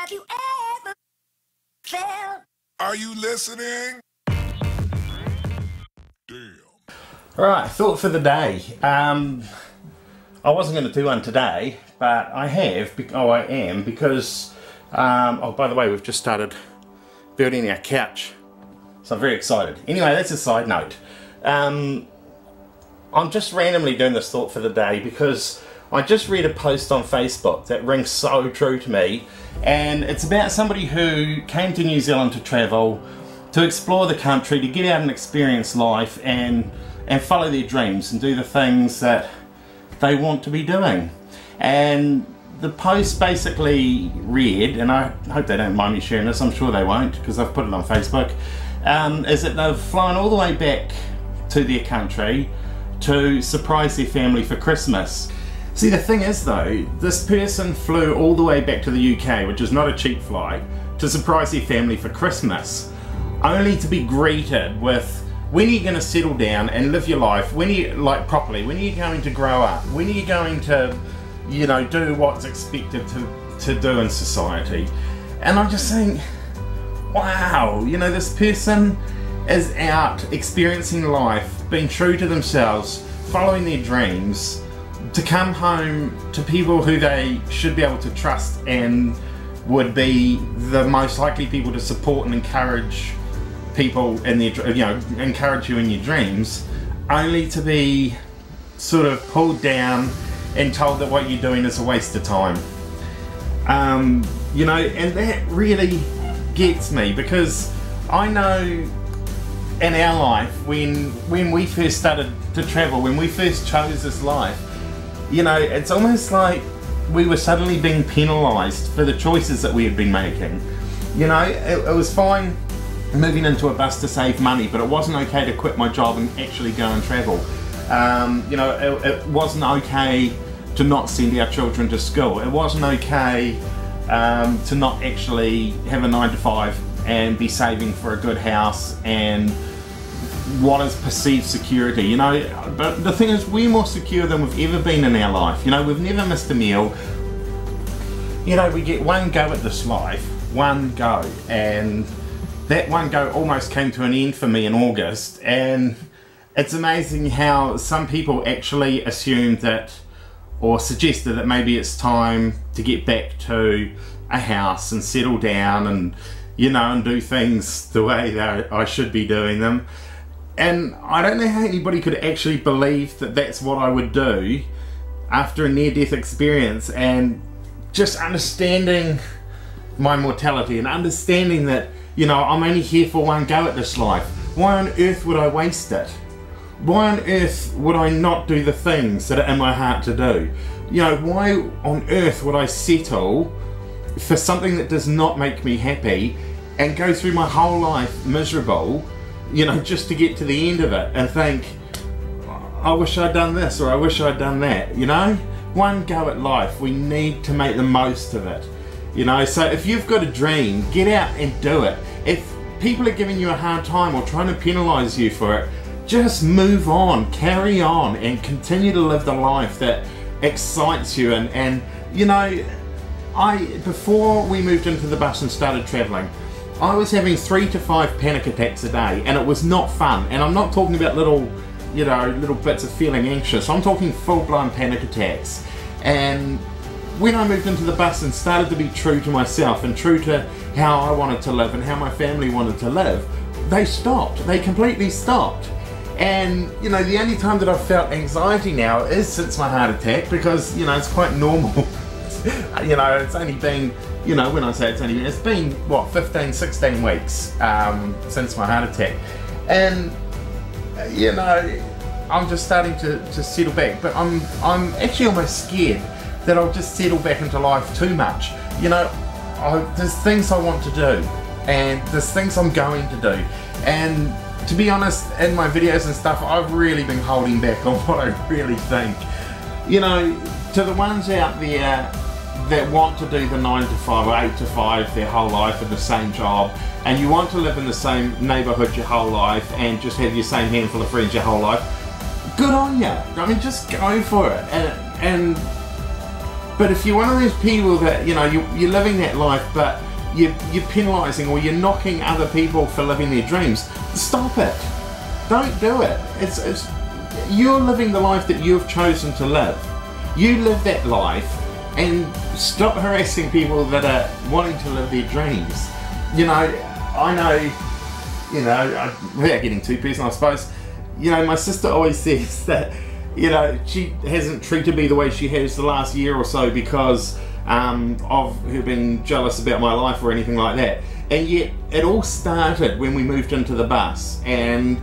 Have you ever felt? Are you listening? Damn. Alright, thought for the day. I wasn't going to do one today, but I have. I am because, oh, by the way, we've just started building our couch. So I'm very excited. Anyway, that's a side note. I'm just randomly doing this thought for the day because I just read a post on Facebook that rings so true to me, and it's about somebody who came to New Zealand to travel, to explore the country, to get out and experience life and follow their dreams and do the things that they want to be doing. And the post basically read, and I hope they don't mind me sharing this, I'm sure they won't because I've put it on Facebook, is that they've flown all the way back to their country to surprise their family for Christmas. See, the thing is though, this person flew all the way back to the UK, which is not a cheap flight, to surprise their family for Christmas, only to be greeted with, when are you going to settle down and live your life? When are you, like, properly? When are you going to grow up? When are you going to, you know, do what's expected to do in society? And I'm just saying, wow, you know, this person is out experiencing life, being true to themselves, following their dreams, to come home to people who they should be able to trust and would be the most likely people to support and encourage people in their, you know, encourage you in your dreams, only to be sort of pulled down and told that what you're doing is a waste of time. You know, and that really gets me because I know in our life, when we first started to travel, when we first chose this life, you know, it's almost like we were suddenly being penalised for the choices that we had been making. You know, it was fine moving into a bus to save money, but it wasn't okay to quit my job and actually go and travel. You know, it wasn't okay to not send our children to school. It wasn't okay to not actually have a 9-to-5 and be saving for a good house and what is perceived security, you know. But the thing is, we're more secure than we've ever been in our life. You know, we've never missed a meal. You know, we get one go at this life, one go, and that one go almost came to an end for me in August. And it's amazing how some people actually assumed that, or suggested that maybe it's time to get back to a house and settle down and, you know, and do things the way that I should be doing them. And I don't know how anybody could actually believe that that's what I would do after a near-death experience, and just understanding my mortality and understanding that, you know, I'm only here for one go at this life. Why on earth would I waste it? Why on earth would I not do the things that are in my heart to do? You know, why on earth would I settle for something that does not make me happy and go through my whole life miserable, you know, just to get to the end of it and think, I wish I'd done this or I wish I'd done that, you know? One go at life, we need to make the most of it, you know? So if you've got a dream, get out and do it. If people are giving you a hard time or trying to penalise you for it, just move on, carry on, and continue to live the life that excites you. And you know, before we moved into the bus and started travelling, I was having 3 to 5 panic attacks a day, and it was not fun. And I'm not talking about little, you know, little bits of feeling anxious. I'm talking full-blown panic attacks. And when I moved into the bus and started to be true to myself and true to how I wanted to live and how my family wanted to live, they stopped. They completely stopped. And, you know, the only time that I've felt anxiety now is since my heart attack, because, you know, it's quite normal. You know, it's only been, you know, when I say it's been, what, 15, 16 weeks since my heart attack. And, you know, I'm just starting to settle back, but I'm actually almost scared that I'll just settle back into life too much. You know, there's things I want to do, and there's things I'm going to do. And to be honest, in my videos and stuff, I've really been holding back on what I really think. You know, to the ones out there that want to do the 9-to-5 or 8-to-5 their whole life in the same job, and you want to live in the same neighbourhood your whole life and just have your same handful of friends your whole life, good on you. I mean, just go for it. And But if you're one of those people that, you know, you're living that life, but you're penalising or you're knocking other people for living their dreams, stop it. Don't do it. It's you're living the life that you've chosen to live. You live that life, and stop harassing people that are wanting to live their dreams. You know, I know, you know, without getting too personal, I suppose, you know, my sister always says that, you know, she hasn't treated me the way she has the last year or so because of her being jealous about my life or anything like that. And yet it all started when we moved into the bus, and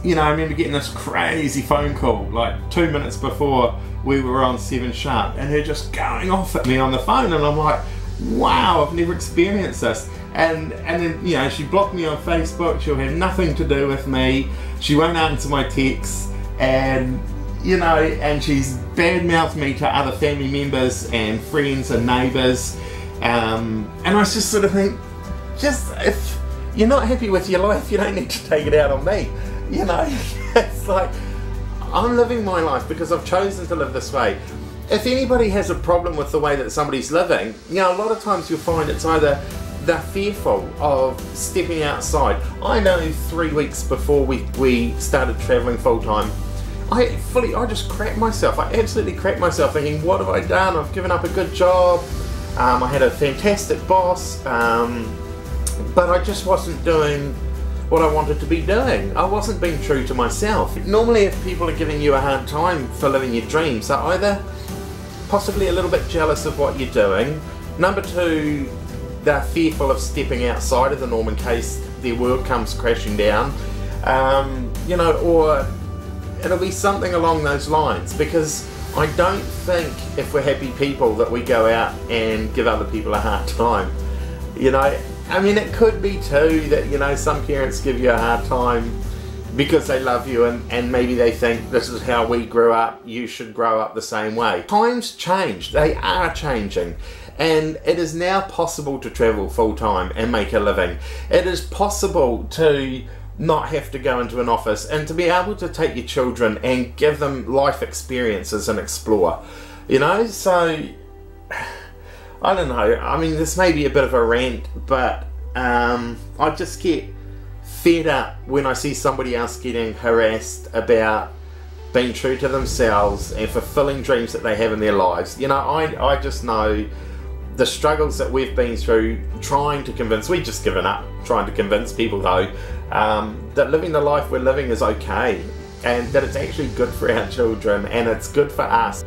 you know, I remember getting this crazy phone call like 2 minutes before we were on 7 sharp, and her just going off at me on the phone, and I'm like, wow, I've never experienced this. And then, you know, she blocked me on Facebook. She'll have nothing to do with me. She won't answer my texts, and you know, and she's badmouthed me to other family members and friends and neighbours. And I just sort of think, just if you're not happy with your life, you don't need to take it out on me. You know, it's like, I'm living my life because I've chosen to live this way. If anybody has a problem with the way that somebody's living, you know, a lot of times you'll find it's either they're fearful of stepping outside. I know 3 weeks before we started travelling full time, I just cracked myself. I absolutely cracked myself thinking, what have I done? I've given up a good job. I had a fantastic boss, but I just wasn't doing what I wanted to be doing. I wasn't being true to myself. Normally, if people are giving you a hard time for living your dreams, they're either possibly a little bit jealous of what you're doing. Number two, they're fearful of stepping outside of the norm in case their world comes crashing down. You know, or it'll be something along those lines, because I don't think if we're happy people that we go out and give other people a hard time. You know, I mean, it could be too that, you know, some parents give you a hard time because they love you, and maybe they think this is how we grew up, you should grow up the same way. Times change, they are changing, and it is now possible to travel full time and make a living. It is possible to not have to go into an office, and to be able to take your children and give them life experiences and explore. You know, so I don't know, I mean, this may be a bit of a rant, but I just get fed up when I see somebody else getting harassed about being true to themselves and fulfilling dreams that they have in their lives. You know, I just know the struggles that we've been through trying to convince, we've just given up trying to convince people though, that living the life we're living is okay, and that it's actually good for our children, and it's good for us.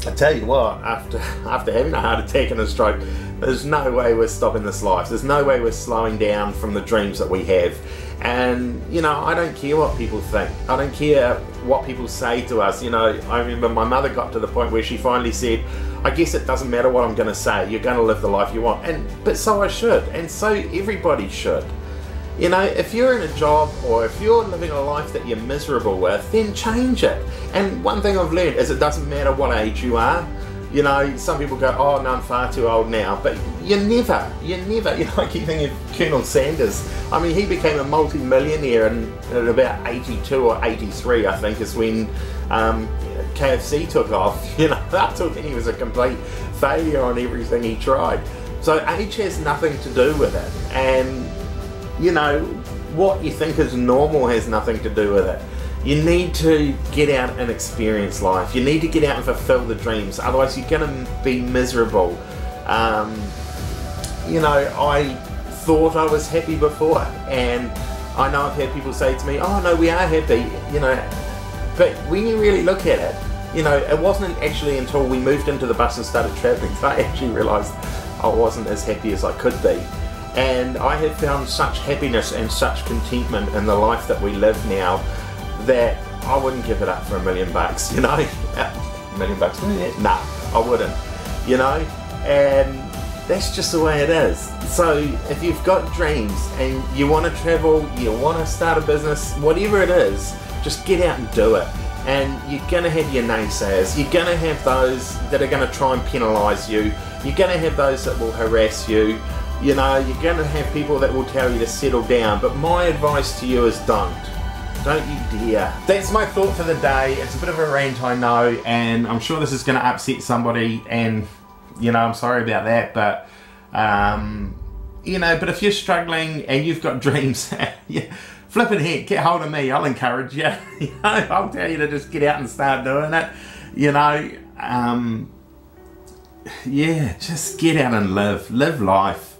I tell you what, after having a heart attack and a stroke, there's no way we're stopping this life. There's no way we're slowing down from the dreams that we have. And, you know, I don't care what people think. I don't care what people say to us. You know, I remember my mother got to the point where she finally said, I guess it doesn't matter what I'm going to say. You're going to live the life you want. But so I should. And so everybody should. You know, if you're in a job or if you're living a life that you're miserable with, then change it. And one thing I've learned is it doesn't matter what age you are. You know, some people go, oh no, I'm far too old now. But you never, you know, I keep thinking of Colonel Sanders. I mean, he became a multi-millionaire at about 82 or 83, I think, is when KFC took off. You know, up till then he was a complete failure on everything he tried. So age has nothing to do with it. And you know, what you think is normal has nothing to do with it. You need to get out and experience life. You need to get out and fulfill the dreams. Otherwise you're going to be miserable. You know, I thought I was happy before, and I know I've had people say to me, oh no, we are happy, you know. But when you really look at it, you know, it wasn't actually until we moved into the bus and started travelling that I actually realised I wasn't as happy as I could be. And I have found such happiness and such contentment in the life that we live now that I wouldn't give it up for $1 million, you know. $1 million? Nah, I wouldn't, you know. And that's just the way it is. So if you've got dreams and you want to travel, you want to start a business, whatever it is, just get out and do it. And you're going to have your naysayers. You're going to have those that are going to try and penalise you. You're going to have those that will harass you. You know, you're going to have people that will tell you to settle down, but my advice to you is don't. Don't you dare. That's my thought for the day. It's a bit of a rant, I know, and I'm sure this is going to upset somebody, and, you know, I'm sorry about that, but, you know, but if you're struggling and you've got dreams, yeah, flipping heck, get hold of me. I'll encourage you. You know, I'll tell you to just get out and start doing it. You know, yeah, just get out and live life.